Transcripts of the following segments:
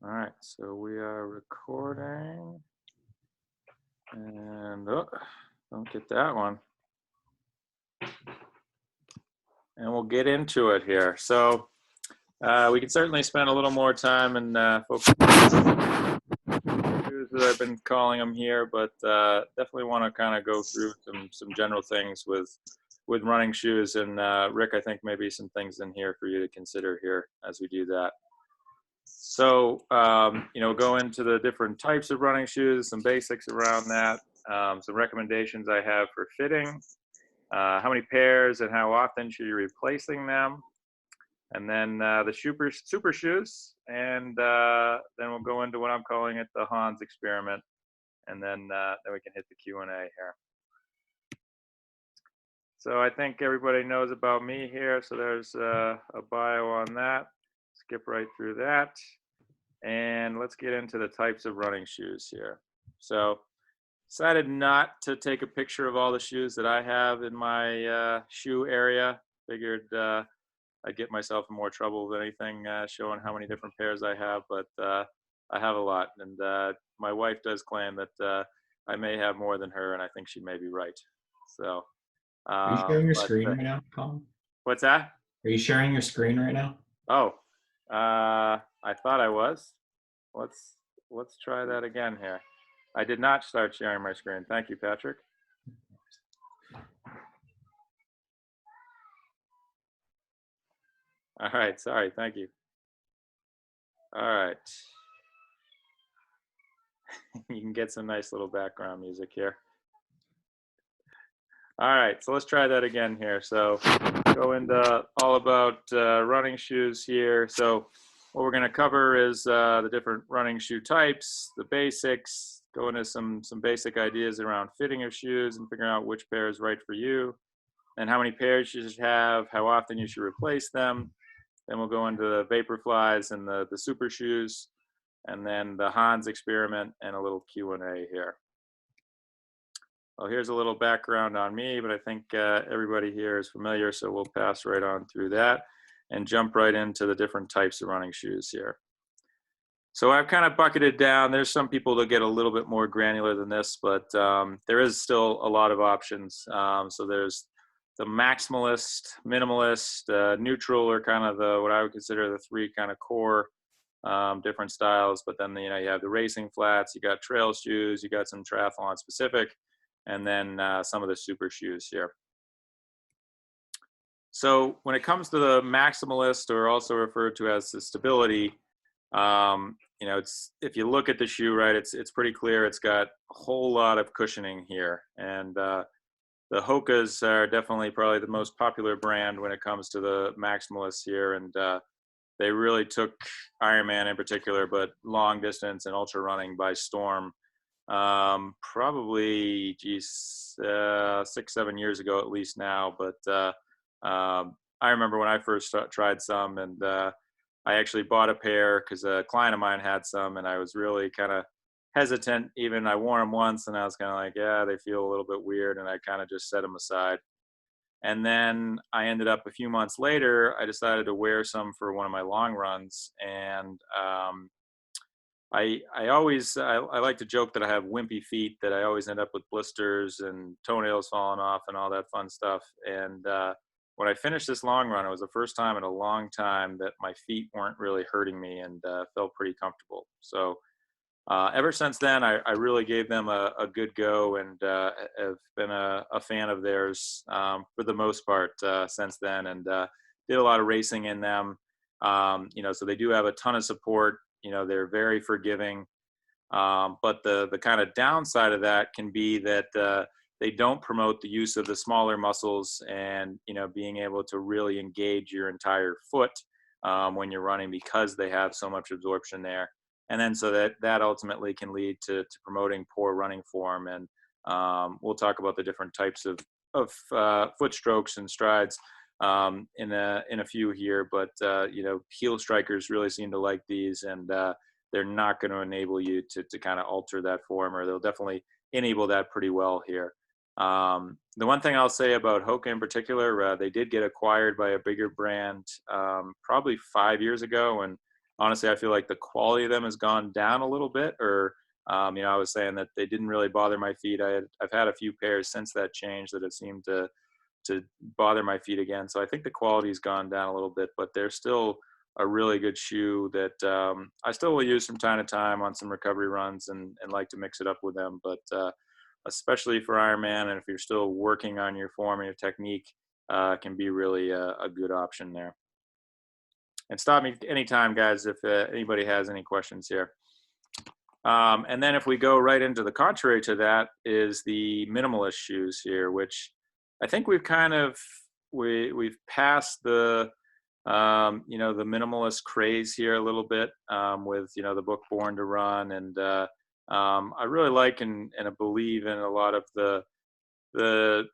All right, so we are recording, and oh, don't get that one. And we'll get into it here. So we can certainly spend a little more time and focus on shoes that I've been calling them here, but definitely want to kind of go through some general things with running shoes. And Rick, I think maybe some things in here for you to consider here as we do that. So, go into the different types of running shoes, some basics around that, some recommendations I have for fitting, how many pairs and how often should you be replacing them, and then the super shoes, and then we'll go into what I'm calling it the Hans experiment, and then we can hit the Q&A here. So I think everybody knows about me here, so there's a bio on that. Skip right through that. And let's get into the types of running shoes here. So decided not to take a picture of all the shoes that I have in my shoe area. Figured I'd get myself in more trouble with anything showing how many different pairs I have, but I have a lot. And my wife does claim that I may have more than her, and I think she may be right. So, Are you sharing your screen right now, Colin? What's that? Are you sharing your screen right now? Oh, I thought I was. Let's try that again here. I did not start sharing my screen. Thank you, Patrick. All right, sorry, thank you. All right. You can get some nice little background music here. All right, so let's try that again here. So go into all about running shoes here. So what we're going to cover is the different running shoe types, the basics, go into some basic ideas around fitting of shoes and figuring out which pair is right for you, and how many pairs you should have, how often you should replace them. Then we'll go into the Vaporflies and the super shoes, and then the Hans experiment and a little Q&A here. Well, here's a little background on me, but I think everybody here is familiar, so we'll pass right on through that and jump right into the different types of running shoes here. So I've kind of bucketed down. There's some people that get a little bit more granular than this, but there is still a lot of options. So there's the maximalist, minimalist, neutral, or kind of what I would consider the three kind of core different styles. But then you have the racing flats, you got trail shoes, you got some triathlon specific, and then some of the super shoes here. So when it comes to the maximalist, or also referred to as the stability, it's, if you look at the shoe, right, it's pretty clear. It's got a whole lot of cushioning here, and the Hokas are definitely probably the most popular brand when it comes to the maximalists here, and they really took Ironman in particular, but long distance and ultra running by storm. Probably 6-7 years ago at least now, but I remember when I first tried some, and I actually bought a pair because a client of mine had some, and I was really kind of hesitant. Even I wore them once, and I was kind of like, yeah, they feel a little bit weird, and I kind of just set them aside. And then I ended up a few months later, I decided to wear some for one of my long runs, and I like to joke that I have wimpy feet, that I always end up with blisters and toenails falling off and all that fun stuff. And when I finished this long run, it was the first time in a long time that my feet weren't really hurting me, and felt pretty comfortable. So ever since then, I really gave them a good go, and have been a fan of theirs for the most part since then, and did a lot of racing in them. So they do have a ton of support. They're very forgiving, but the kind of downside of that can be that they don't promote the use of the smaller muscles, and being able to really engage your entire foot when you're running, because they have so much absorption there. And then so that ultimately can lead to promoting poor running form. And we'll talk about the different types of foot strokes and strides in a few here, but heel strikers really seem to like these, and they're not going to enable you to kind of alter that form, or they'll definitely enable that pretty well here. The one thing I'll say about Hoka in particular, they did get acquired by a bigger brand probably 5 years ago, and honestly, I feel like the quality of them has gone down a little bit. Or I was saying that they didn't really bother my feet. I've had a few pairs since that change that have seemed to bother my feet again. So I think the quality's gone down a little bit, but they're still a really good shoe that I still will use from time to time on some recovery runs, and like to mix it up with them. But especially for Ironman, and if you're still working on your form and your technique, can be really a good option there. And stop me anytime, guys, if anybody has any questions here. And then if we go right into the contrary to that is the minimalist shoes here, which I think we've kind of we've passed the the minimalist craze here a little bit with the book Born to Run, and I really like and I believe in a lot of the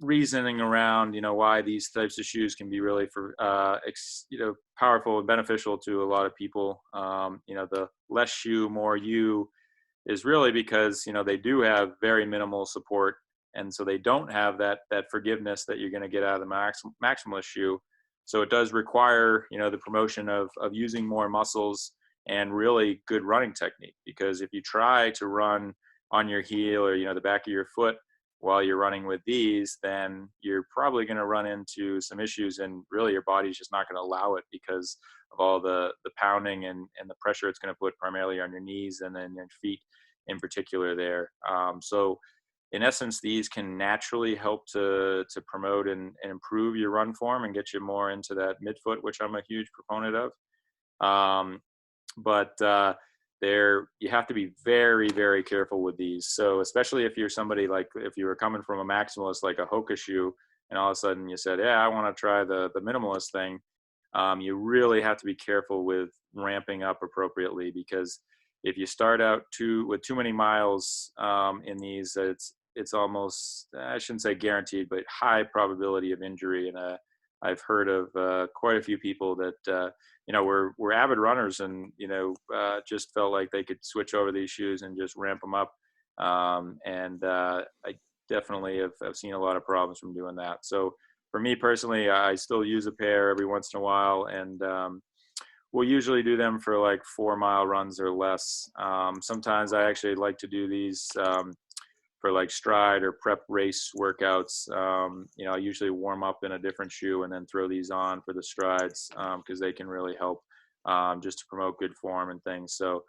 reasoning around why these types of shoes can be really for powerful and beneficial to a lot of people. The less shoe, more you is really because they do have very minimal support, and so they don't have that forgiveness that you're going to get out of the maximalist shoe. So it does require the promotion of using more muscles and really good running technique, because if you try to run on your heel or the back of your foot while you're running with these, then you're probably going to run into some issues, and really your body's just not going to allow it because of all the pounding and the pressure it's going to put primarily on your knees and then your feet in particular there. So in essence, these can naturally help to promote and improve your run form and get you more into that midfoot, which I'm a huge proponent of. But you have to be very, very careful with these. So especially if you're somebody like, if you were coming from a maximalist like a Hoka shoe, and all of a sudden you said, yeah, I want to try the minimalist thing, you really have to be careful with ramping up appropriately, because if you start out with too many miles in these, it's almost, I shouldn't say guaranteed, but high probability of injury. And I've heard of quite a few people that were avid runners, and just felt like they could switch over these shoes and just ramp them up. I definitely have seen a lot of problems from doing that. So for me personally, I still use a pair every once in a while, and we'll usually do them for like 4-mile runs or less. Sometimes I actually like to do these for like stride or prep race workouts. I usually warm up in a different shoe and then throw these on for the strides, because they can really help just to promote good form and things. So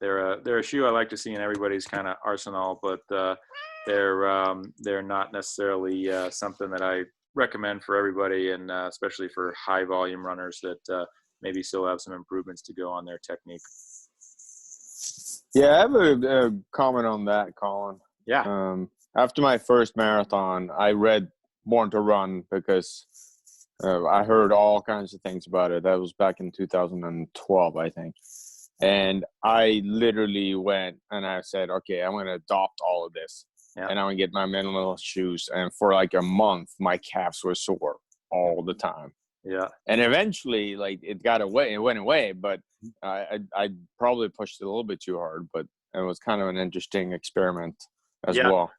they're a shoe I like to see in everybody's kind of arsenal, but they're not necessarily something that I recommend for everybody, and especially for high volume runners that maybe still have some improvements to go on their technique. Yeah, I have a comment on that, Colin. Yeah. After my first marathon, I read Born to Run because I heard all kinds of things about it. That was back in 2012, I think. And I literally went and I said, okay, I'm going to adopt all of this. Yeah. And I'm going to get my minimalist shoes. And for like a month, my calves were sore all the time. Yeah. And eventually, like, it went away, but I probably pushed it a little bit too hard, but it was kind of an interesting experiment as well.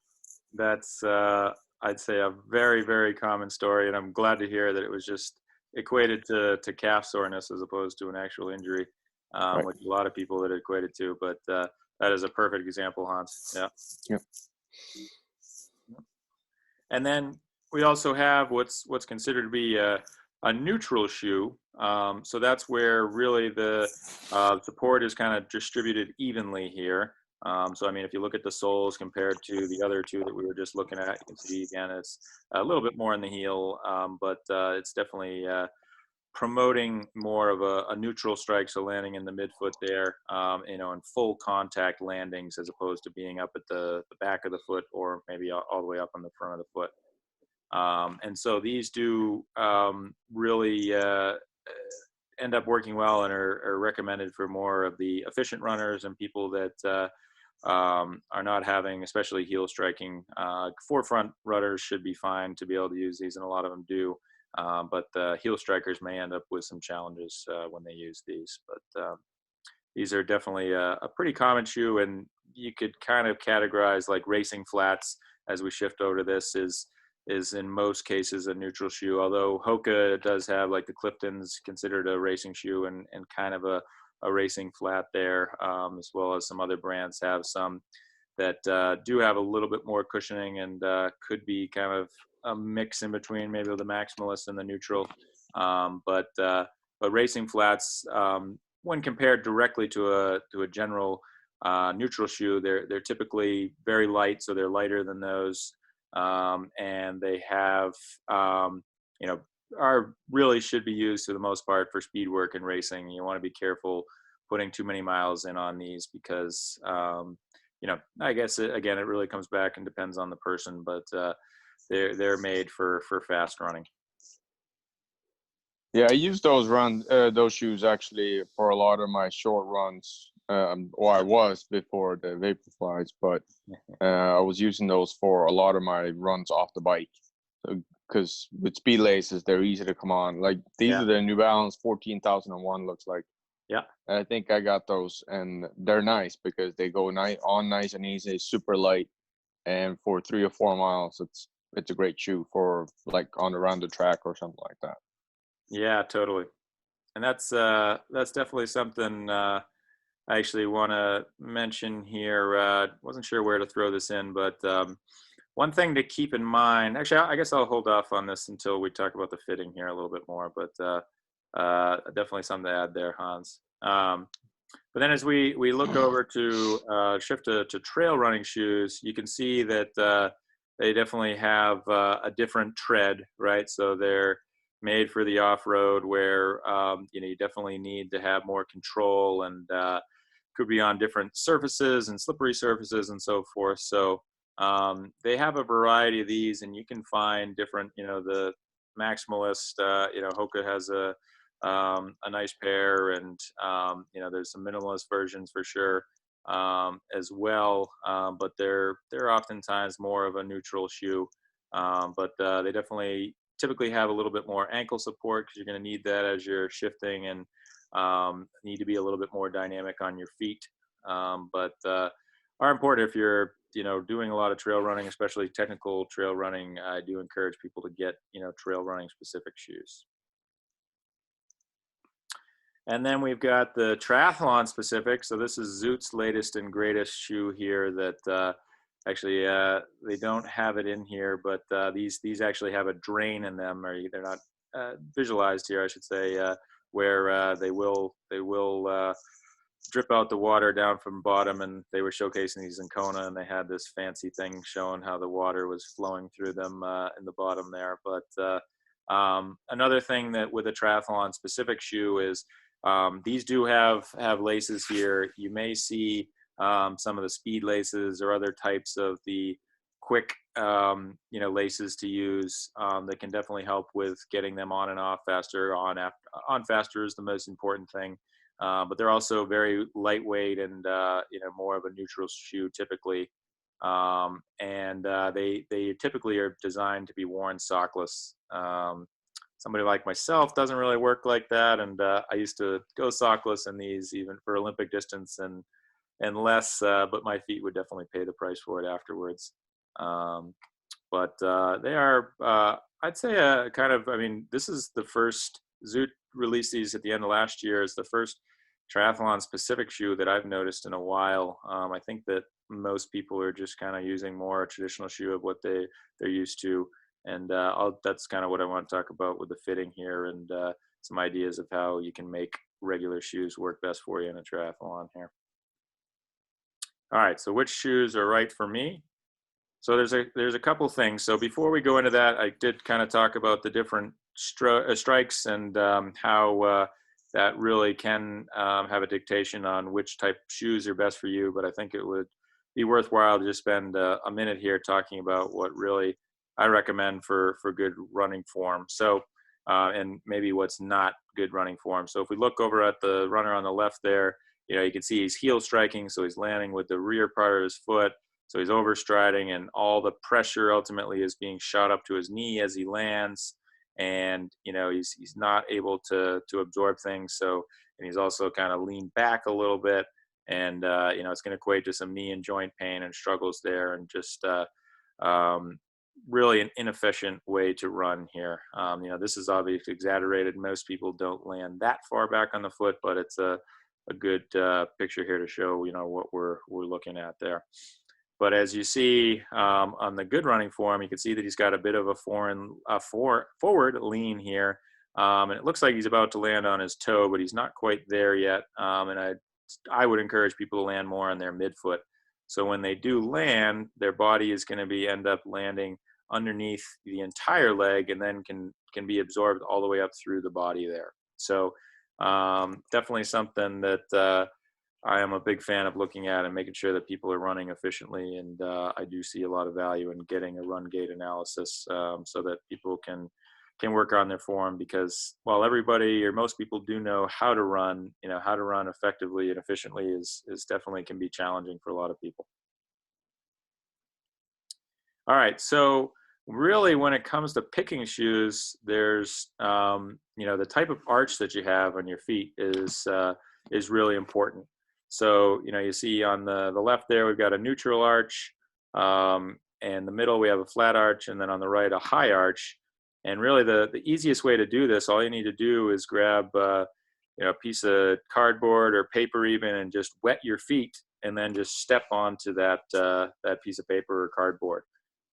That's, I'd say, a very, very common story. And I'm glad to hear that it was just equated to calf soreness as opposed to an actual injury, right, which a lot of people that equated to, but that is a perfect example, Hans. Yeah. Yeah. And then we also have what's considered to be a neutral shoe. So that's where really the support is kind of distributed evenly here. So, I mean, if you look at the soles compared to the other two that we were just looking at, you can see, again, it's a little bit more in the heel, but it's definitely promoting more of a neutral strike, so landing in the midfoot there, and full contact landings, as opposed to being up at the back of the foot, or maybe all the way up on the front of the foot. And so these do really end up working well, and are recommended for more of the efficient runners and people that are not having, especially heel striking. Forefront runners should be fine to be able to use these, and a lot of them do. But the heel strikers may end up with some challenges when they use these. But these are definitely a pretty common shoe, and you could kind of categorize like racing flats, as we shift over to this, is is in most cases a neutral shoe, although Hoka does have, like, the Clifton's considered a racing shoe, and kind of a racing flat there, as well as some other brands have some that do have a little bit more cushioning, and could be kind of a mix in between maybe the maximalist and the neutral. But racing flats, when compared directly to a general neutral shoe, they're typically very light, so they're lighter than those, and they have, you know, are really should be used for the most part for speed work and racing. You want to be careful putting too many miles in on these because, I guess again, it really comes back and depends on the person, but they're made for fast running. Yeah, I use those shoes actually for a lot of my short runs. Or I was before the Vaporflies, but I was using those for a lot of my runs off the bike. Because with speed laces, they're easy to come on. Like these are the New Balance 14,001, looks like. Yeah. And I think I got those, and they're nice because they go nice and easy, super light, and for 3 or 4 miles, it's a great shoe for like around the track or something like that. Yeah, totally. And that's definitely something I actually want to mention here. Wasn't sure where to throw this in, but one thing to keep in mind. Actually, I guess I'll hold off on this until we talk about the fitting here a little bit more. But definitely something to add there, Hans. But then as we look over to shift to trail running shoes, you can see that they definitely have a different tread, right? So they're made for the off-road where you definitely need to have more control, and could be on different surfaces and slippery surfaces and so forth. So they have a variety of these, and you can find different, the maximalist, Hoka has a nice pair, and there's some minimalist versions for sure, as well, but they're oftentimes more of a neutral shoe, but they definitely typically have a little bit more ankle support because you're going to need that as you're shifting, and need to be a little bit more dynamic on your feet, but are important if you're doing a lot of trail running, especially technical trail running. I do encourage people to get trail running specific shoes. And then we've got the triathlon specific. So this is Zoot's latest and greatest shoe here that actually they don't have it in here, but these actually have a drain in them, or they're not visualized here, I should say, where they will drip out the water down from bottom. And they were showcasing these in Kona, and they had this fancy thing showing how the water was flowing through them in the bottom there. But another thing that with a triathlon specific shoe is these do have laces here. You may see some of the speed laces or other types of the quick laces to use that can definitely help with getting them on and off faster. On faster is the most important thing, but they're also very lightweight and more of a neutral shoe typically, and they typically are designed to be worn sockless. Somebody like myself doesn't really work like that, and I used to go sockless in these even for Olympic distance and less, but my feet would definitely pay the price for it afterwards. But they are, I'd say, kind of. I mean, this is the first Zoot released these at the end of last year. Is the first triathlon specific shoe that I've noticed in a while. I think that most people are just kind of using more a traditional shoe of what they're used to. And that's kind of what I want to talk about with the fitting here, and some ideas of how you can make regular shoes work best for you in a triathlon here. All right, so which shoes are right for me? So there's a couple things. So before we go into that, I did kind of talk about the different strikes and how that really can have a dictation on which type of shoes are best for you. But I think it would be worthwhile to just spend a minute here talking about what really I recommend for good running form. So, and maybe what's not good running form. So if we look over at the runner on the left there, you can see he's heel striking. So he's landing with the rear part of his foot. So he's overstriding, and all the pressure ultimately is being shot up to his knee as he lands. And, he's not able to absorb things. So, and he's also kind of leaned back a little bit, and, it's going to equate to some knee and joint pain and struggles there. And just, really an inefficient way to run here. You know, this is obviously exaggerated. Most people don't land that far back on the foot, but it's a good picture here to show, you know, what we're looking at there. But as you see on the good running form, you can see that he's got a bit of a forward lean here. And it looks like he's about to land on his toe, but he's not quite there yet. And I would encourage people to land more on their midfoot. So when they do land, their body is going to end up landing underneath the entire leg, and then can be absorbed all the way up through the body there. So definitely something that I am a big fan of looking at and making sure that people are running efficiently. And I do see a lot of value in getting a run gait analysis so that people can work on their form, because while everybody or most people do know how to run, you know, how to run effectively and efficiently is definitely can be challenging for a lot of people. All right, so really when it comes to picking shoes, there's you know, the type of arch that you have on your feet is really important. So, you know, you see on the left there, we've got a neutral arch, and the middle we have a flat arch, and then on the right a high arch. And really the easiest way to do this, all you need to do is grab you know, a piece of cardboard or paper even, and just wet your feet, and then just step onto that that piece of paper or cardboard.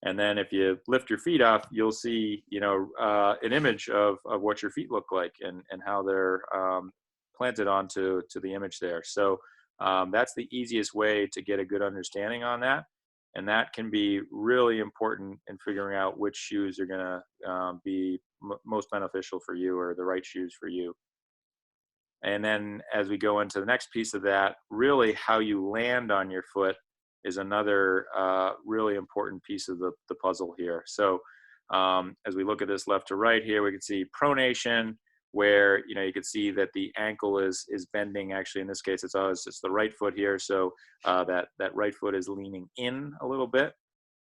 And then if you lift your feet off, you'll see, you know, an image of what your feet look like, and how they're planted onto the image there. So that's the easiest way to get a good understanding on that. And that can be really important in figuring out which shoes are going to be most beneficial for you, or the right shoes for you. And then as we go into the next piece of that, really how you land on your foot is another really important piece of the puzzle here. So as we look at this left to right here, we can see pronation, where, you know, you can see that the ankle is bending. Actually, in this case, it's the right foot here. So that right foot is leaning in a little bit.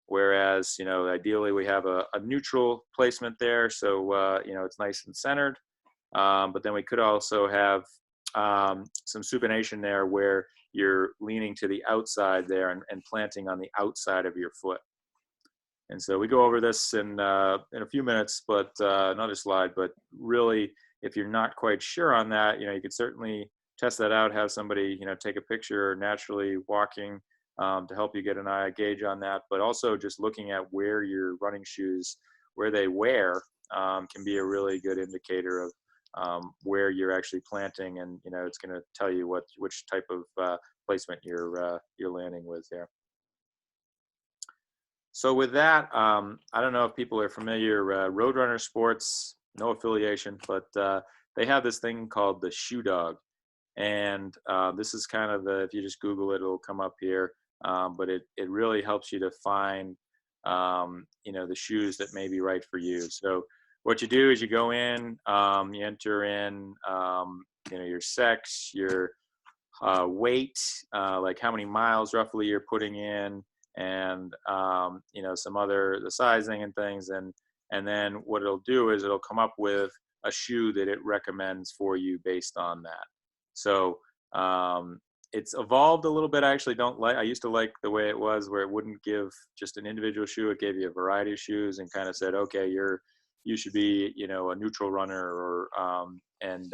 Whereas, you know, ideally we have a neutral placement there. So, you know, it's nice and centered. But then we could also have some supination there, where you're leaning to the outside there and planting on the outside of your foot. And so we go over this in a few minutes, but another slide. But really, if you're not quite sure on that, you know, you could certainly test that out, have somebody, you know, take a picture naturally walking to help you get an eye gauge on that. But also just looking at where your running shoes, where they wear, can be a really good indicator of where you're actually planting, and, you know, it's going to tell you which type of placement you're landing with there. So with that, I don't know if people are familiar, Roadrunner Sports, no affiliation, but they have this thing called the Shoe Dog. And this is kind of if you just Google it, it'll come up here. But it really helps you to find, you know, the shoes that may be right for you. So what you do is you go in, you enter in, you know, your sex, your weight, like how many miles roughly you're putting in, and you know, some other, the sizing and things, and then what it'll do is it'll come up with a shoe that it recommends for you based on that. So it's evolved a little bit. I actually don't like, I used to like the way it was, where it wouldn't give just an individual shoe, it gave you a variety of shoes and kind of said, okay, you should be, you know, a neutral runner, or and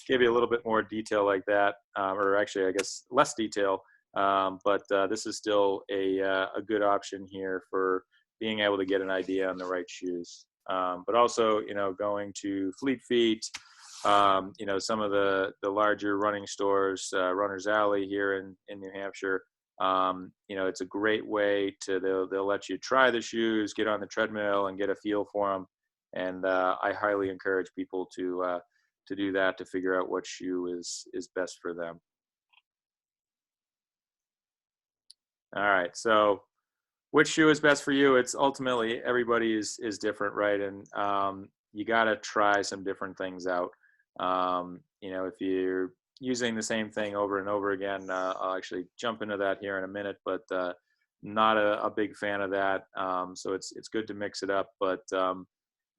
give you a little bit more detail like that, or actually I guess less detail. But this is still a good option here for being able to get an idea on the right shoes. But also, you know, going to Fleet Feet, you know, some of the larger running stores, Runner's Alley here in New Hampshire, you know, it's a great way to, they'll let you try the shoes, get on the treadmill and get a feel for them. And I highly encourage people to do that, to figure out what shoe is best for them. All right, so which shoe is best for you? It's ultimately, everybody is different, right? And you got to try some different things out. You know, if you're using the same thing over and over again, I'll actually jump into that here in a minute, but not a big fan of that. So it's good to mix it up, but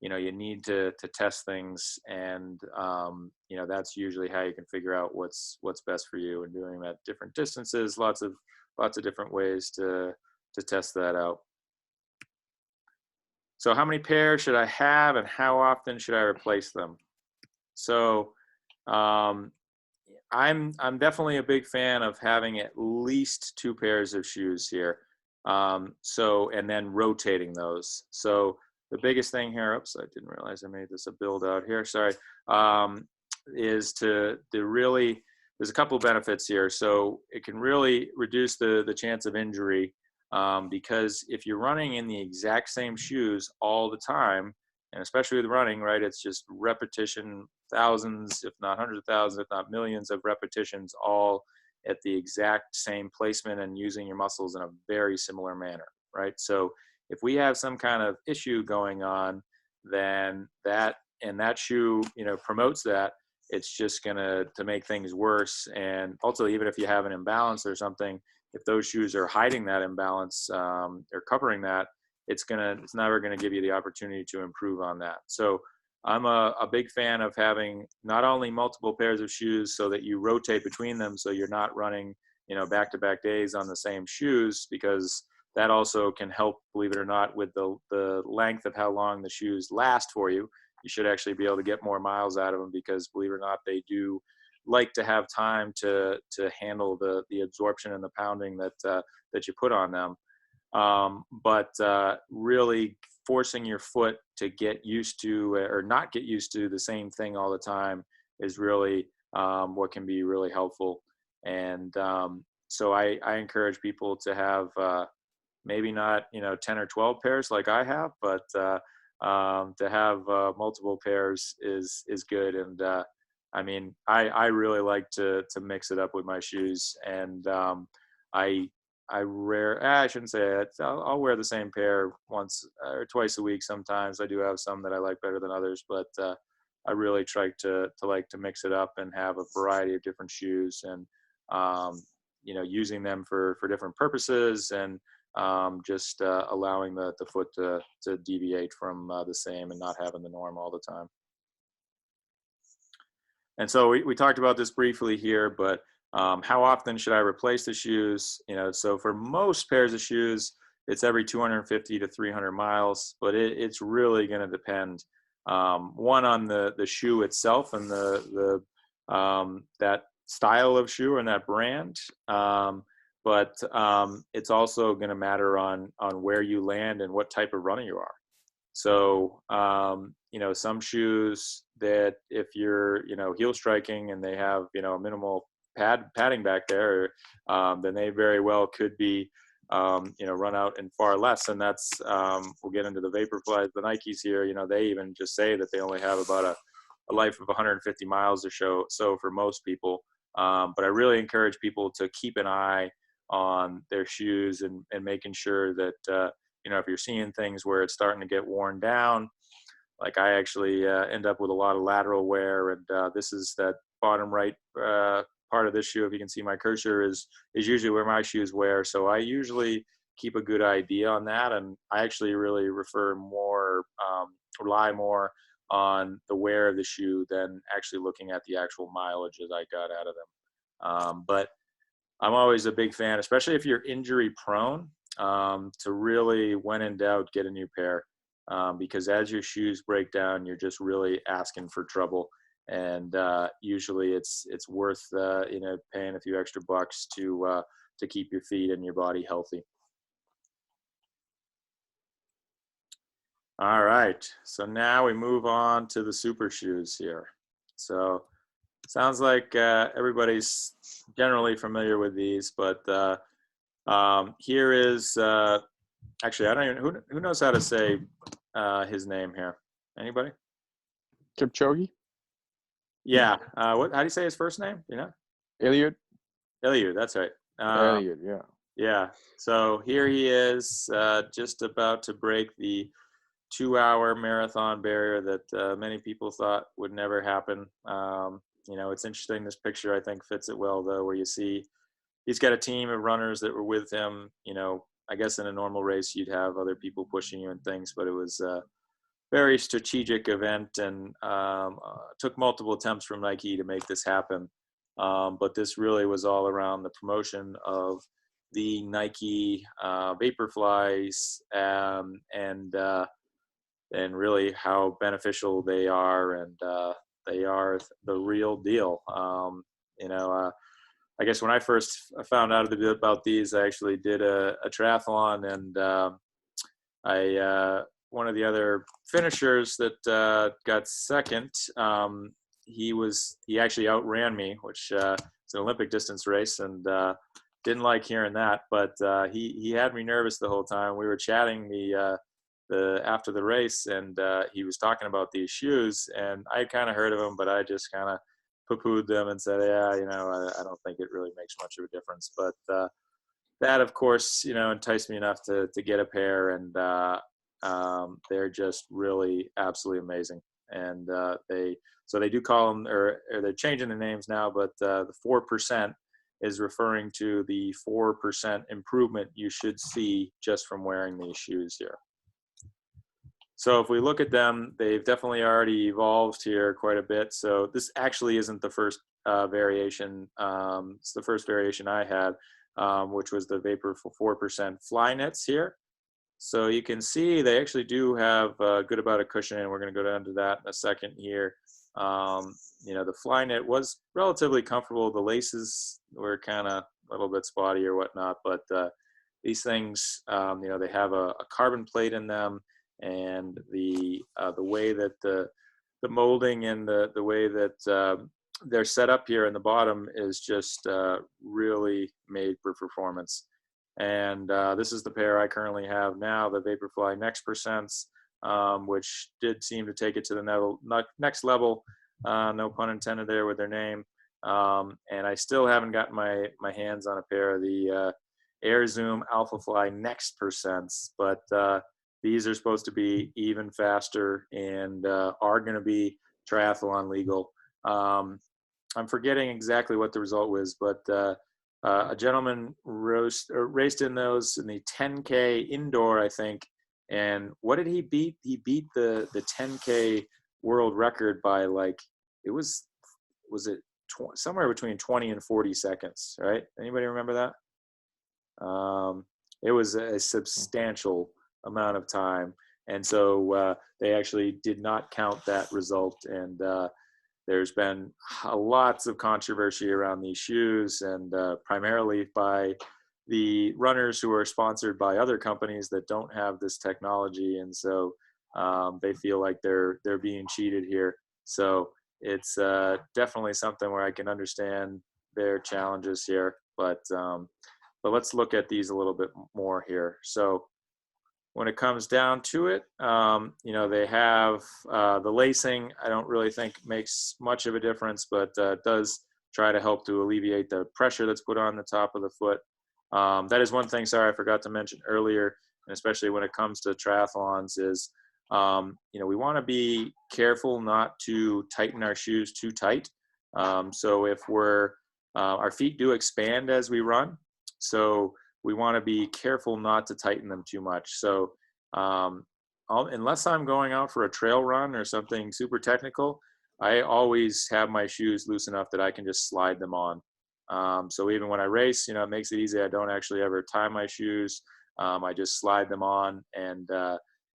you know, you need to test things, and you know, that's usually how you can figure out what's best for you, and doing that different distances, lots of different ways to test that out. So how many pairs should I have, and how often should I replace them? So um, I'm definitely a big fan of having at least 2 pairs of shoes here. And then rotating those. So the biggest thing here, oops, I didn't realize I made this a build out here, sorry, is to really, there's a couple of benefits here. So it can really reduce the chance of injury, because if you're running in the exact same shoes all the time, and especially with running, right, it's just repetition, thousands, if not hundreds of thousands, if not millions of repetitions, all at the exact same placement and using your muscles in a very similar manner, right? So if we have some kind of issue going on, then that shoe, promotes that. It's just gonna to make things worse. And also, even if you have an imbalance or something, if those shoes are hiding that imbalance, or covering that, it's never gonna give you the opportunity to improve on that. So I'm a big fan of having not only multiple pairs of shoes so that you rotate between them, so you're not running, back-to-back days on the same shoes, because that also can help, believe it or not, with the length of how long the shoes last for you. You should actually be able to get more miles out of them, because, believe it or not, they do like to have time to handle the absorption and the pounding that you put on them. But really forcing your foot to get used to, or not get used to, the same thing all the time is really what can be really helpful. And so I encourage people to have, maybe not 10 or 12 pairs like I have, but to have multiple pairs is good. And I mean, I really like to mix it up with my shoes. And I I shouldn't say it. I'll wear the same pair once or twice a week. Sometimes I do have some that I like better than others, but I really try to mix it up and have a variety of different shoes, and using them for different purposes, and just allowing the foot to deviate from the same, and not having the norm all the time. And so we talked about this briefly here, but how often should I replace the shoes? So for most pairs of shoes, it's every 250 to 300 miles, but it's really going to depend, one, on the shoe itself, and that style of shoe and that brand. But it's also going to matter on where you land and what type of runner you are. So, some shoes that, if you're, heel striking, and they have, a minimal padding back there, then they very well could be, run out in far less. And that's, we'll get into the Vaporflies, the Nikes here, they even just say that they only have about a life of 150 miles or so for most people. But I really encourage people to keep an eye on their shoes, and making sure that, if you're seeing things where it's starting to get worn down, like I actually end up with a lot of lateral wear. And this is that bottom right part of this shoe. If you can see my cursor, is usually where my shoes wear. So I usually keep a good idea on that. And I actually really rely more on the wear of the shoe than actually looking at the actual mileage that I got out of them. But I'm always a big fan, especially if you're injury prone, to really, when in doubt, get a new pair, because as your shoes break down, you're just really asking for trouble. And usually it's worth paying a few extra bucks to keep your feet and your body healthy. All right, so now we move on to the super shoes here. So sounds like everybody's generally familiar with these, but here is actually, I don't even, who knows how to say his name here? Anybody? Kipchoge? Yeah. How do you say his first name? Elliot? Eliud, that's right. Elliot, yeah. Yeah. So here he is, just about to break the 2-hour marathon barrier that many people thought would never happen. It's interesting. This picture, I think, fits it well, though, where you see he's got a team of runners that were with him. I guess in a normal race, you'd have other people pushing you and things, but it was a very strategic event, and took multiple attempts from Nike to make this happen. But this really was all around the promotion of the Nike Vaporflies, and really how beneficial they are, and they are the real deal. You know, I guess when I first found out about these, I actually did a triathlon, and one of the other finishers that got second, he actually outran me, which is an Olympic distance race, and didn't like hearing that. But he had me nervous the whole time. We were chatting the after the race, and he was talking about these shoes, and I kind of heard of them, but I just kind of poo-pooed them and said, yeah, you know, I don't think it really makes much of a difference. But that, of course, you know, enticed me enough to get a pair, and they're just really absolutely amazing. And they do call them, or they're changing the names now, but the 4% is referring to the 4% improvement you should see just from wearing these shoes here. So if we look at them, they've definitely already evolved here quite a bit. So this actually isn't the first variation. It's the first variation I had, which was the Vapor for 4% fly knits here. So you can see they actually do have a good amount of cushion, and we're going to go down to that in a second here. You know, the fly knit was relatively comfortable. The laces were kind of a little bit spotty or whatnot, but these things, you know, they have a carbon plate in them, and the way that the molding and the way that they're set up here in the bottom is just really made for performance. And this is the pair I currently have now, the Vaporfly Next Percents, which did seem to take it to the next level, no pun intended there with their name. And I still haven't gotten my hands on a pair of the Air Zoom AlphaFly Next Percents, but these are supposed to be even faster and are going to be triathlon legal. I'm forgetting exactly what the result was, but a gentleman raced in those in the 10K indoor, I think. And what did he beat? He beat the 10K world record by, like, was it somewhere between 20 and 40 seconds, right? Anybody remember that? It was a substantial amount of time. And so they actually did not count that result. And there's been lots of controversy around these shoes, and primarily by the runners who are sponsored by other companies that don't have this technology. And so they feel like they're being cheated here. So it's definitely something where I can understand their challenges here. But let's look at these a little bit more here. So when it comes down to it, you know, they have the lacing. I don't really think makes much of a difference, but does try to help to alleviate the pressure that's put on the top of the foot. That is one thing, sorry, I forgot to mention earlier, and especially when it comes to triathlons, is you know, we want to be careful not to tighten our shoes too tight. So if our feet do expand as we run, so we want to be careful not to tighten them too much. So unless I'm going out for a trail run or something super technical, I always have my shoes loose enough that I can just slide them on. So even when I race, you know, it makes it easy. I don't actually ever tie my shoes. I just slide them on, and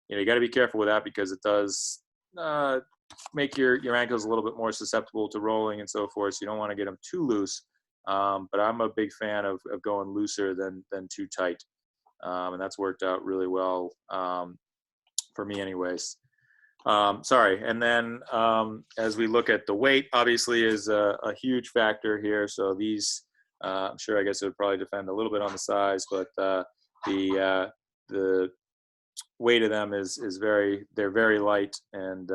you know, you got to be careful with that, because it does make your ankles a little bit more susceptible to rolling and so forth. So you don't want to get them too loose. But I'm a big fan of going looser than too tight. And that's worked out really well for me anyways. Sorry. And then as we look at the weight, obviously is a huge factor here. So these, I'm sure, I guess it would probably depend a little bit on the size, but the weight of them they're very light and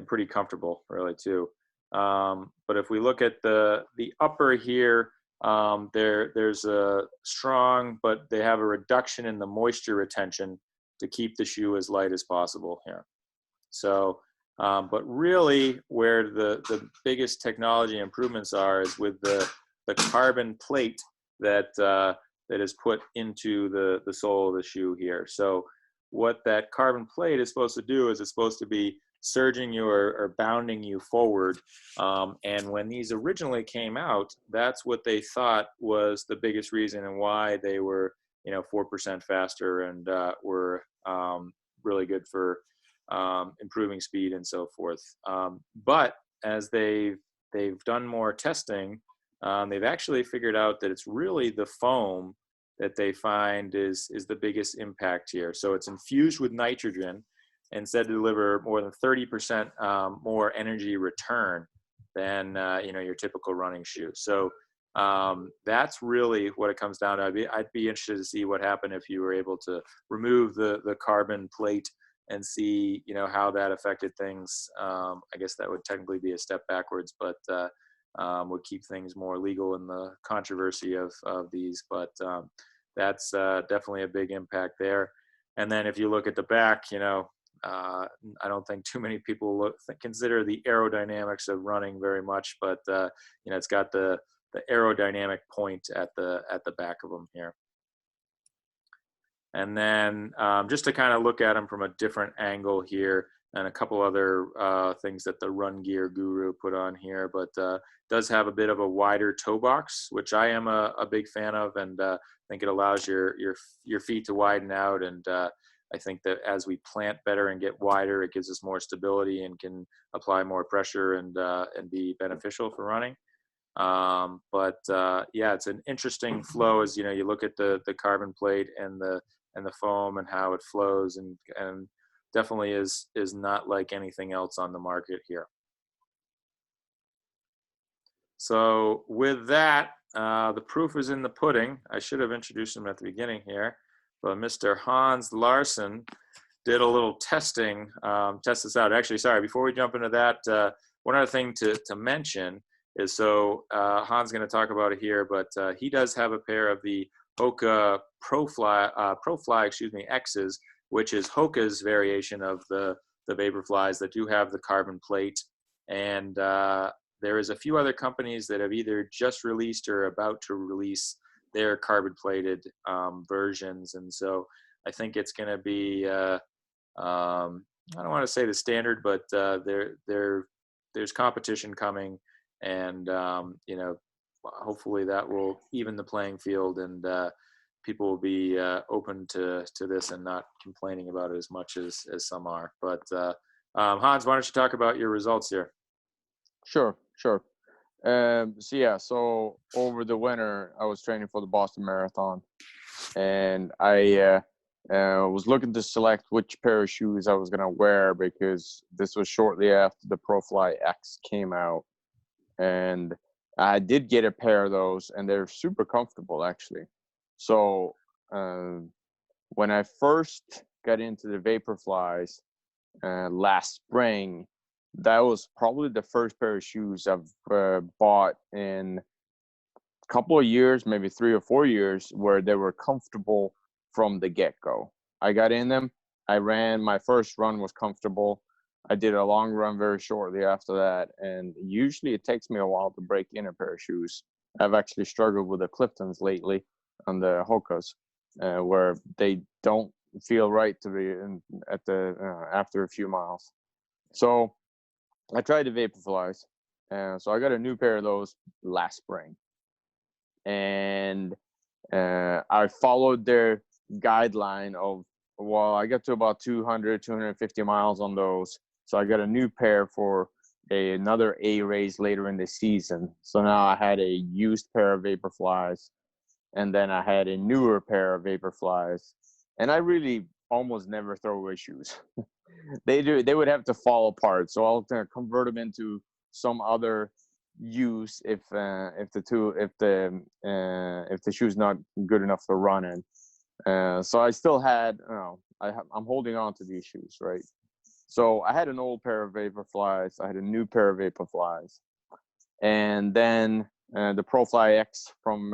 pretty comfortable, really, too. But if we look at the upper here, there's a strong, but they have a reduction in the moisture retention to keep the shoe as light as possible here. So, but really where the biggest technology improvements are is with the carbon plate that is put into the sole of the shoe here. So what that carbon plate is supposed to do is it's supposed to be surging you or bounding you forward. And when these originally came out, that's what they thought was the biggest reason and why they were, you know, 4% faster and were really good for improving speed and so forth. But as they've done more testing, they've actually figured out that it's really the foam that they find is the biggest impact here. So it's infused with nitrogen and said to deliver more than 30% more energy return than your typical running shoe. So that's really what it comes down to. I'd be interested to see what happened if you were able to remove the carbon plate and see how that affected things. I guess that would technically be a step backwards, but would keep things more legal in the controversy of these. But that's definitely a big impact there. And then if you look at the back, I don't think too many people consider the aerodynamics of running very much, but it's got the aerodynamic point at the back of them here. And then just to kind of look at them from a different angle here, and a couple other things that the Run Gear Guru put on here, but does have a bit of a wider toe box, which I am a big fan of, and I think it allows your feet to widen out. And I think that as we plant better and get wider, it gives us more stability and can apply more pressure and be beneficial for running. But yeah, it's an interesting flow as you look at the carbon plate and the foam and how it flows, and definitely is not like anything else on the market here. So with that, the proof is in the pudding. I should have introduced him at the beginning here, but Mr. Hans Larsen did a little testing, test this out. Actually, sorry, before we jump into that, one other thing to mention is, so Hans is going to talk about it here, but he does have a pair of the Hoka ProFly X's, which is Hoka's variation of the Vaporflies that do have the carbon plate. And there is a few other companies that have either just released or about to release their carbon plated versions. And so I think it's going to be, I don't want to say the standard, but there's competition coming, and hopefully that will even the playing field, and people will be open to this and not complaining about it as much as some are. But Hans, why don't you talk about your results here? Sure. So over the winter, I was training for the Boston Marathon, and I was looking to select which pair of shoes I was going to wear, because this was shortly after the ProFly X came out. And I did get a pair of those, and they're super comfortable, actually. So when I first got into the Vaporflies last spring, that was probably the first pair of shoes I've bought in a couple of years, maybe 3 or 4 years, where they were comfortable from the get-go. I got in them. I ran. My first run was comfortable. I did a long run very shortly after that, and usually it takes me a while to break in a pair of shoes. I've actually struggled with the Cliftons lately on the Hokas, where they don't feel right to be in, at the after a few miles. So I tried the Vaporflies, and so I got a new pair of those last spring, and I followed their guideline of, well, I got to about 250 miles on those. So I got a new pair for another A race later in the season. So now I had a used pair of Vaporflies, and then I had a newer pair of Vaporflies. And I really almost never throw away shoes. They would have to fall apart. So I'll convert them into some other use if the shoe's not good enough to run in. So I still had, I'm holding on to these shoes, right? So I had an old pair of Vaporflies. I had a new pair of Vaporflies. And then the ProFly X from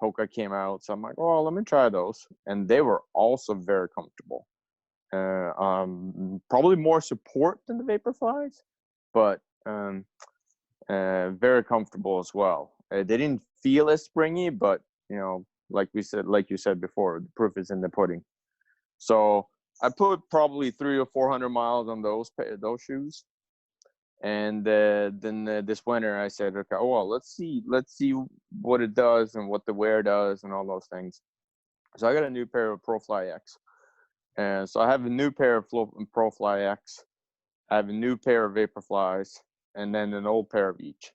Hoka came out. So I'm like, well, let me try those. And they were also very comfortable. Probably more support than the Vaporflies, but very comfortable as well. They didn't feel as springy, but, like you said before, the proof is in the pudding. So I put probably 300 or 400 miles on those shoes, and then this winter I said, okay, well, let's see what it does and what the wear does and all those things. So I got a new pair of ProFly X, And so I have a new pair of Pro Fly X. I have a new pair of Vaporflies, and then an old pair of each.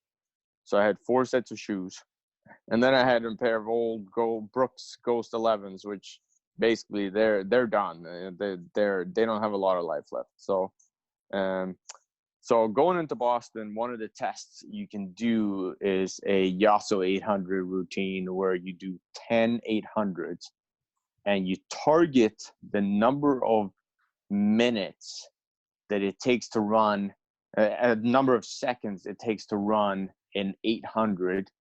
So I had 4 sets of shoes. And then I had a pair of old Brooks Ghost 11s, which basically they're done. They don't have a lot of life left. So so going into Boston, one of the tests you can do is a Yasso 800 routine where you do 10 800s and you target the number of minutes that it takes to run, a number of seconds it takes to run in 800,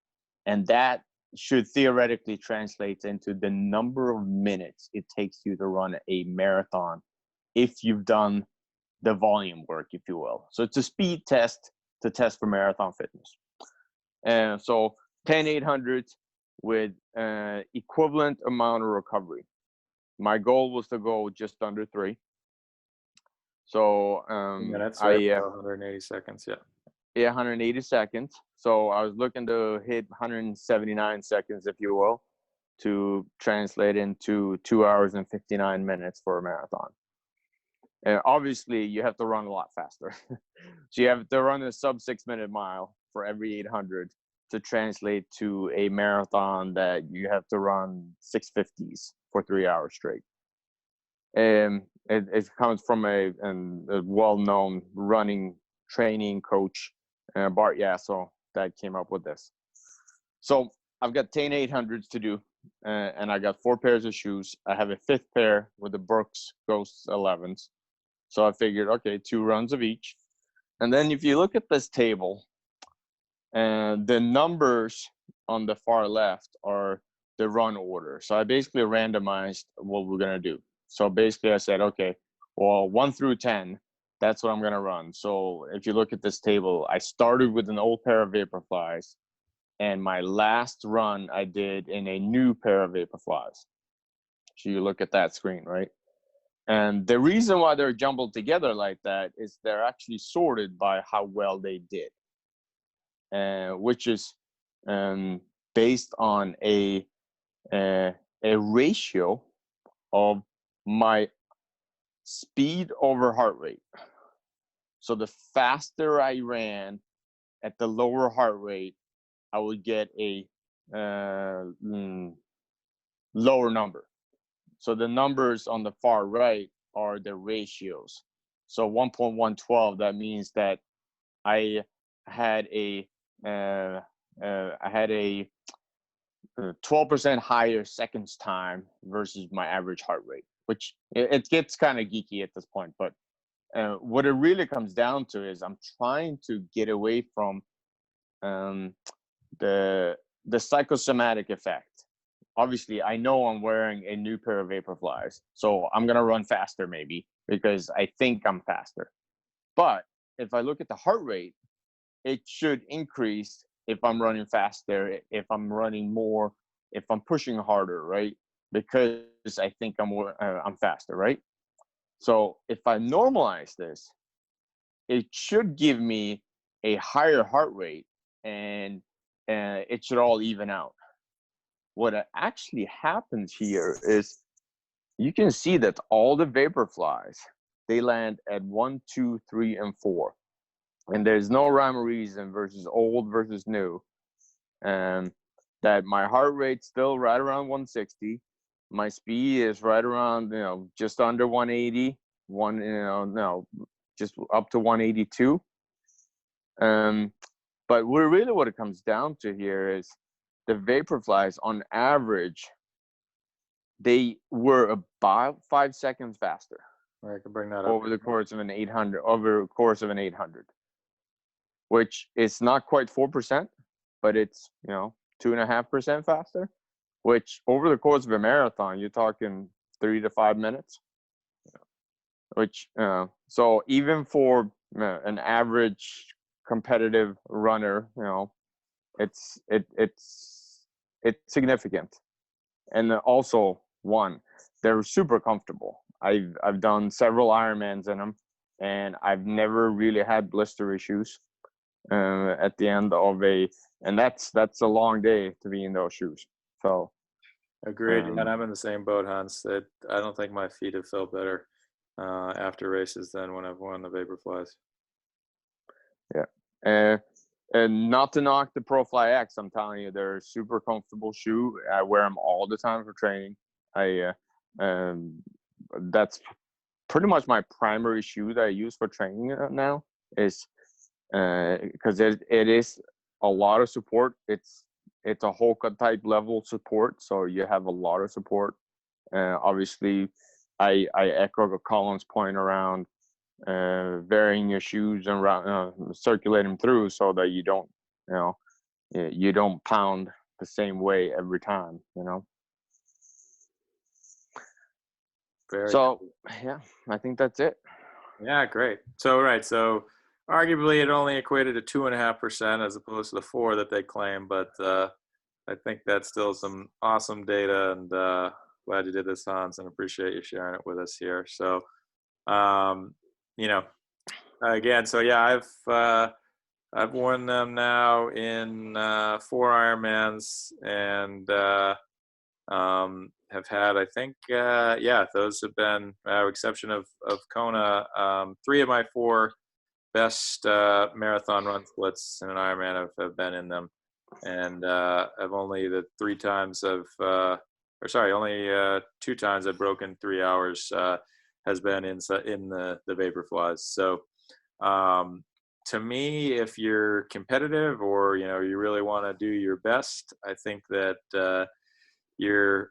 and that should theoretically translate into the number of minutes it takes you to run a marathon if you've done the volume work, if you will. So it's a speed test to test for marathon fitness. And so 10 800s with equivalent amount of recovery. My goal was to go just under 3. So minutes, right? 180 seconds, yeah, 180 seconds. So I was looking to hit 179 seconds, if you will, to translate into 2 hours and 59 minutes for a marathon. And obviously, you have to run a lot faster. So you have to run a sub 6-minute mile for every 800 to translate to a marathon that you have to run 650s for 3 hours straight. And it comes from a well-known running training coach, Bart Yasso, that came up with this. So I've got 10 800s to do, and I got 4 pairs of shoes. I have a 5th pair with the Brooks Ghost 11s. So I figured, okay, 2 runs of each. And then if you look at this table, the numbers on the far left are the run order. So I basically randomized what we're going to do. So basically I said, okay, well, 1 through 10, that's what I'm going to run. So if you look at this table, I started with an old pair of Vaporflies, and my last run I did in a new pair of Vaporflies. So you look at that screen, right? And the reason why they're jumbled together like that is they're actually sorted by how well they did, which is based on a ratio of my speed over heart rate. So the faster I ran at the lower heart rate, I would get a lower number. So the numbers on the far right are the ratios. So 1.112, that means that I had a 12% higher seconds time versus my average heart rate, which it gets kind of geeky at this point. But what it really comes down to is I'm trying to get away from the psychosomatic effect. Obviously, I know I'm wearing a new pair of Vaporflies, so I'm going to run faster maybe because I think I'm faster. But if I look at the heart rate, it should increase if I'm running faster, if I'm running more, if I'm pushing harder, right? Because I think I'm faster, right? So if I normalize this, it should give me a higher heart rate, and it should all even out. What actually happens here is you can see that all the Vaporflies, they land at 1, 2, 3, and 4. And there's no rhyme or reason versus old versus new. That my heart rate's still right around 160. My speed is right around, just under 180. Just up to 182. But what it comes down to here is the Vaporflies, on average, they were about 5 seconds faster. I can bring that up over the course of an 800, which is not quite 4%, but it's 2.5% faster. Which over the course of a marathon, you're talking 3 to 5 minutes. Which so even for an average competitive runner, it's significant. And also, they're super comfortable. I've done several Ironmans in them, and I've never really had blister issues at the end of and that's a long day to be in those shoes. So Agreed. And I'm in the same boat, Hans. I don't think my feet have felt better after races than when I've worn the Vaporflies. Yeah. And not to knock the ProFly X, I'm telling you, they're a super comfortable shoe. I wear them all the time for training. That's pretty much my primary shoe that I use for training now, is because it is a lot of support. It's a Hoka type level support, so you have a lot of support. Obviously, I echo Colin's point around varying your shoes and circulate them through so that you don't, you don't pound the same way every time, Very So cool. yeah, I think that's it. Yeah, great. So arguably it only equated to 2.5% as opposed to the 4 that they claim, but I think that's still some awesome data, and glad you did this, Hans, and appreciate you sharing it with us here. So, again, so yeah, I've worn them now in 4 Ironmans, and have had, I think, those have been, with exception of Kona, 3 of my 4 best marathon run splits in an Ironman have been in them. And I've only the 3 times only 2 times I've broken 3 hours has been in the Vaporflies. So to me, if you're competitive or you really want to do your best, I think that you're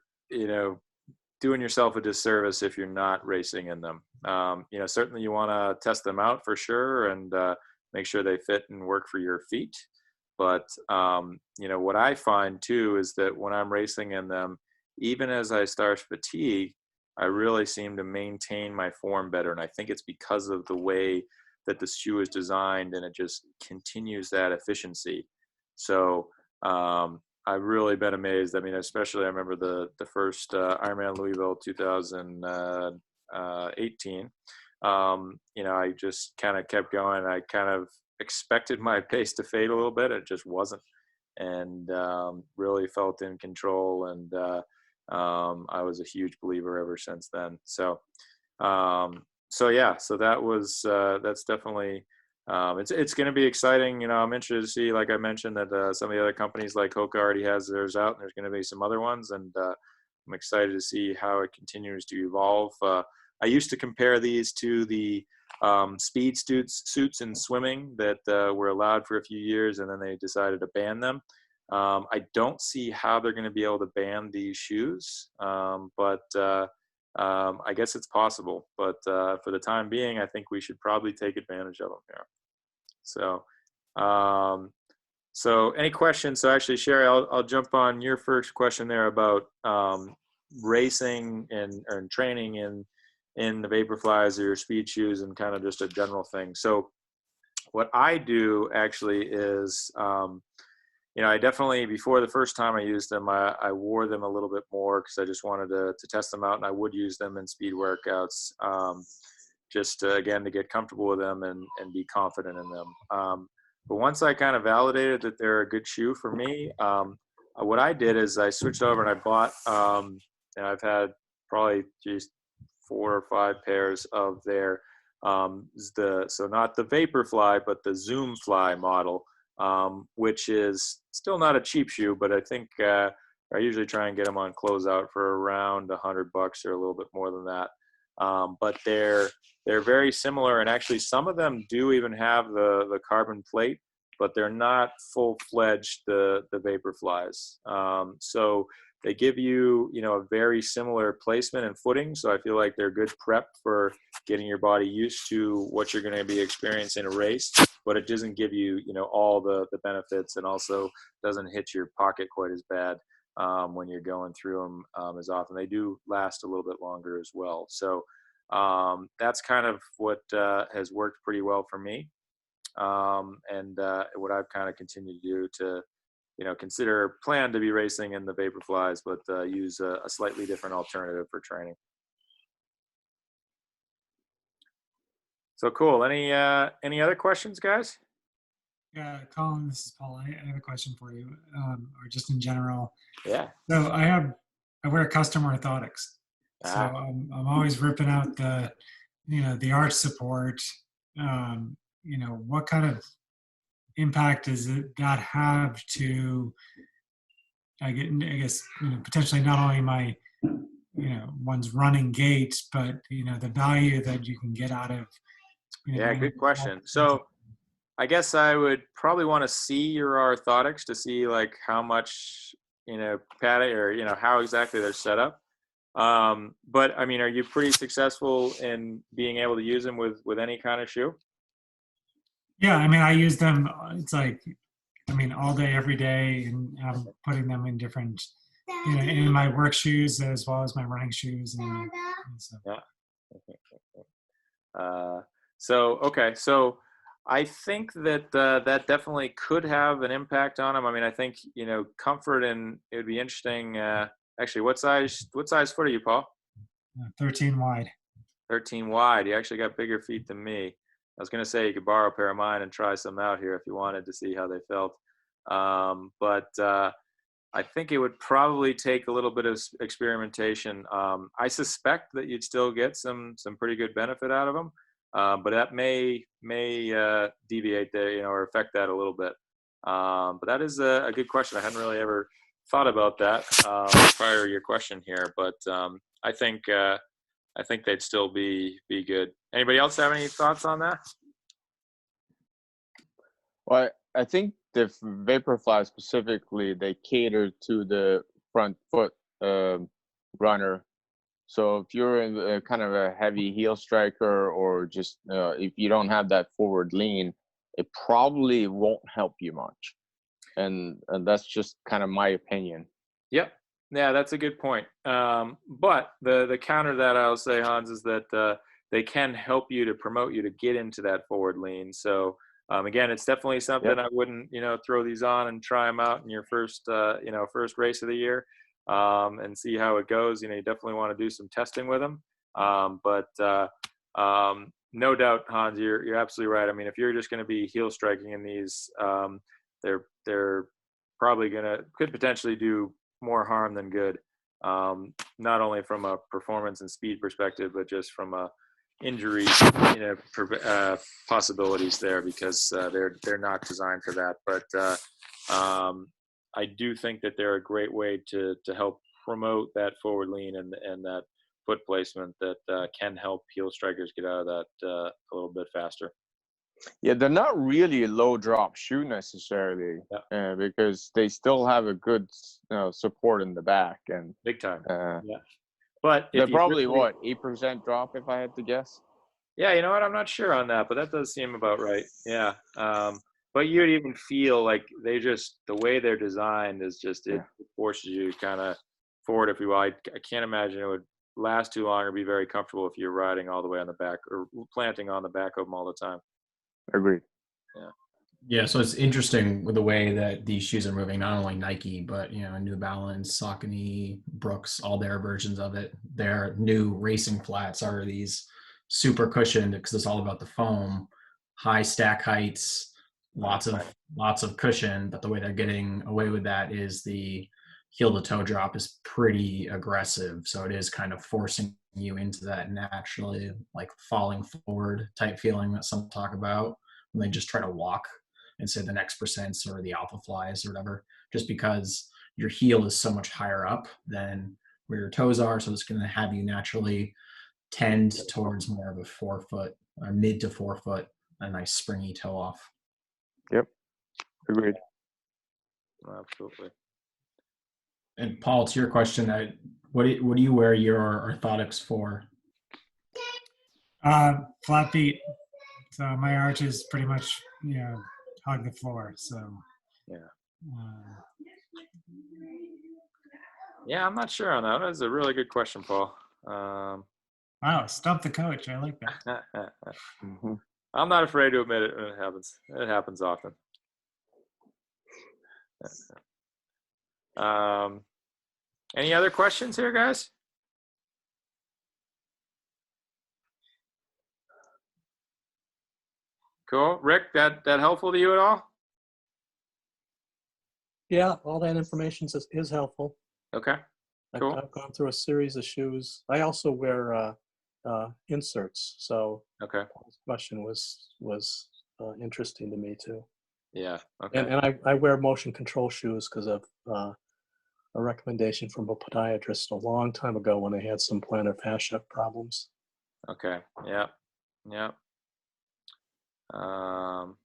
doing yourself a disservice if you're not racing in them. Certainly you want to test them out for sure and make sure they fit and work for your feet. But what I find too is that when I'm racing in them, even as I start fatigue, I really seem to maintain my form better. And I think it's because of the way that the shoe is designed, and it just continues that efficiency. So I've really been amazed. I mean, especially I remember the first Ironman Louisville 2018. I just kind of kept going. I kind of expected my pace to fade a little bit. It just wasn't, and really felt in control. And I was a huge believer ever since then. So that was that's definitely. It's going to be exciting. I'm interested to see, like I mentioned, that some of the other companies like Hoka already has theirs out, and there's going to be some other ones, and I'm excited to see how it continues to evolve. I used to compare these to the speed suits in swimming that were allowed for a few years, and then they decided to ban them. I don't see how they're going to be able to ban these shoes, but I guess it's possible. But for the time being, I think we should probably take advantage of them here. So any questions? So actually, Sherry, I'll jump on your first question there about racing and training in the Vaporflies or your speed shoes, and kind of just a general thing. So what I do actually is, I definitely, before the first time I used them, I wore them a little bit more because I just wanted to test them out, and I would use them in speed workouts, just to, again, to get comfortable with them and be confident in them. But once I kind of validated that they're a good shoe for me, what I did is I switched over and I bought, and I've had probably just 4 or 5 pairs of their, so not the Vaporfly, but the Zoom Fly model, which is still not a cheap shoe, but I think I usually try and get them on closeout for around $100 or a little bit more than that. But they're very similar, and actually some of them do even have the carbon plate, but they're not full-fledged the Vaporflies. So they give you a very similar placement and footing. So I feel like they're good prep for getting your body used to what you're going to be experiencing in a race, but it doesn't give you all the benefits, and also doesn't hit your pocket quite as bad when you're going through them as often. They do last a little bit longer as well. So that's kind of what has worked pretty well for me, and what I've kind of continued to do to plan to be racing in the Vaporflies, but use a slightly different alternative for training. So cool. Any other questions, guys? Yeah, Colin, this is Paul. I have a question for you, or just in general. Yeah. So I I wear custom orthotics. So Ah, I'm always ripping out the arch support. What kind of impact does that have to, I guess, potentially not only my, one's running gait, but, the value that you can get out of, yeah, getting good question. So I guess I would probably want to see your orthotics to see like how much, padding or, how exactly they're set up. But I mean, are you pretty successful in being able to use them with any kind of shoe? Yeah, I mean, I use them. It's like, I mean, all day, every day, and I'm putting them in different, in my work shoes as well as my running shoes, and so. Yeah. Uh, so okay, so I think that that definitely could have an impact on them. I mean, I think comfort, and it would be interesting. Actually, what size foot are you, Paul? 13 wide. 13 wide. You actually got bigger feet than me. I was gonna say you could borrow a pair of mine and try some out here if you wanted to see how they felt. But I think it would probably take a little bit of experimentation. I suspect that you'd still get some pretty good benefit out of them, but that may deviate there, or affect that a little bit. But that is a good question. I hadn't really ever thought about that prior to your question here, but I think they'd still be good. Anybody else have any thoughts on that? Well, I think the Vaporfly specifically, they cater to the front foot runner. So if you're in kind of a heavy heel striker, or just if you don't have that forward lean, it probably won't help you much. And that's just kind of my opinion. Yep. Yeah, that's a good point. But the counter to that I'll say, Hans, is that they can help you to promote you to get into that forward lean. So again, it's definitely something Yep. I wouldn't throw these on and try them out in your first first race of the year, and see how it goes. You definitely want to do some testing with them. But no doubt, Hans, you're absolutely right. I mean, if you're just going to be heel striking in these, they're probably could potentially do more harm than good, not only from a performance and speed perspective, but just from a injury possibilities there, because they're not designed for that. But I do think that they're a great way to help promote that forward lean and that foot placement that can help heel strikers get out of that a little bit faster. Yeah, they're not really a low drop shoe necessarily, because they still have a good support in the back, and Big time. Yeah. But they're if you probably really, 8% drop if I had to guess. yeah, you know what? I'm not sure on that, but that does seem about right. Yeah. But you'd even feel like the way they're designed is just, it forces you kind of forward, if you will. I can't imagine it would last too long or be very comfortable if you're riding all the way on the back or planting on the back of them all the time. Agreed. Yeah. Yeah, so it's interesting with the way that these shoes are moving, not only Nike, but New Balance, Saucony, Brooks, all their versions of it. Their new racing flats are these super cushioned, because it's all about the foam, high stack heights, lots of cushion, but the way they're getting away with that is the heel to toe drop is pretty aggressive. So it is kind of forcing you into that naturally like falling forward type feeling that some talk about when they just try to walk and say the next percents or the alpha flies or whatever, just because your heel is so much higher up than where your toes are. So it's going to have you naturally tend towards more of a 4 foot or mid to 4 foot, a nice springy toe off. Yep. Agreed. Absolutely. And Paul, to your question, what do you wear your orthotics for? Flat feet. So my arches pretty much, hug the floor. So yeah. Yeah, I'm not sure on that. That's a really good question, Paul. Wow, stump the coach. I like that. I'm not afraid to admit it. It happens. It happens often. Any other questions here, guys? Cool. Rick, that helpful to you at all? Yeah, all that information is helpful. Okay. Cool. I've gone through a series of shoes. I also wear inserts, so Okay. this question was interesting to me too. Yeah. And Okay. I wear motion control shoes because of a recommendation from a podiatrist a long time ago when I had some plantar fascia problems. Okay. Yeah. Yeah. Um,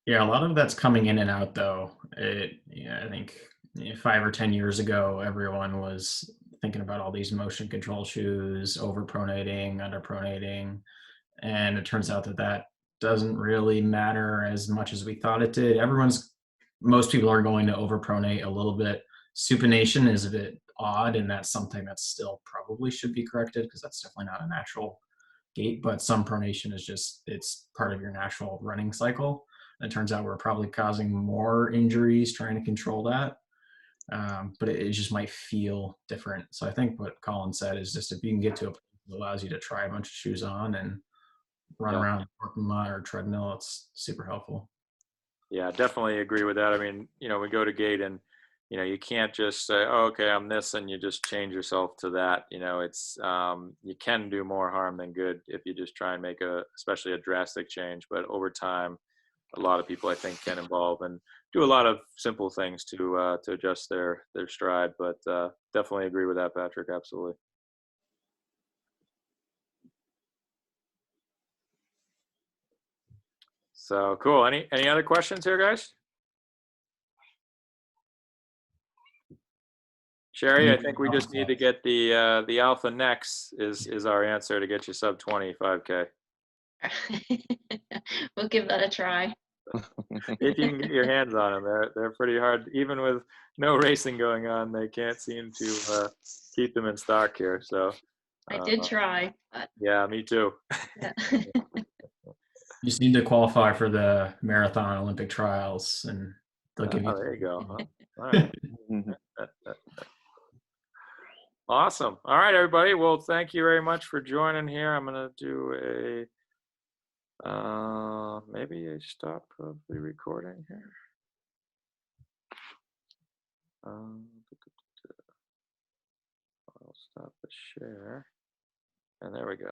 Yeah, a lot of that's coming in and out though. I think 5 or 10 years ago, everyone was thinking about all these motion control shoes, overpronating, underpronating, and it turns out that that doesn't really matter as much as we thought it did. Most people are going to overpronate a little bit. Supination is a bit odd, and that's something that still probably should be corrected because that's definitely not a natural gait. But some pronation is it's part of your natural running cycle. And it turns out we're probably causing more injuries trying to control that. But it just might feel different. So I think what Colin said is just if you can get to a place that allows you to try a bunch of shoes on and run yeah. around the parking lot or treadmill, it's super helpful. Yeah, definitely agree with that. I mean, we go to gait and, you can't just say, oh, okay, I'm this, and you just change yourself to that. It's, you can do more harm than good if you just try and make especially a drastic change. But over time, a lot of people, I think, can evolve and do a lot of simple things to adjust their stride. But definitely agree with that, Patrick. Absolutely. So cool. Any other questions here, guys? Sherry, I think we just need to get the Alpha Nex is our answer to get you sub 25K. We'll give that a try. If you can get your hands on them, they're pretty hard. Even with no racing going on, they can't seem to keep them in stock here. So I did try, but yeah, me too. yeah. You just need to qualify for the marathon Olympic trials, and they'll give you. There you go. Huh? All right. Awesome. All right, everybody. Well, thank you very much for joining here. I'm gonna do maybe a stop of the recording here. I'll stop the share, and there we go.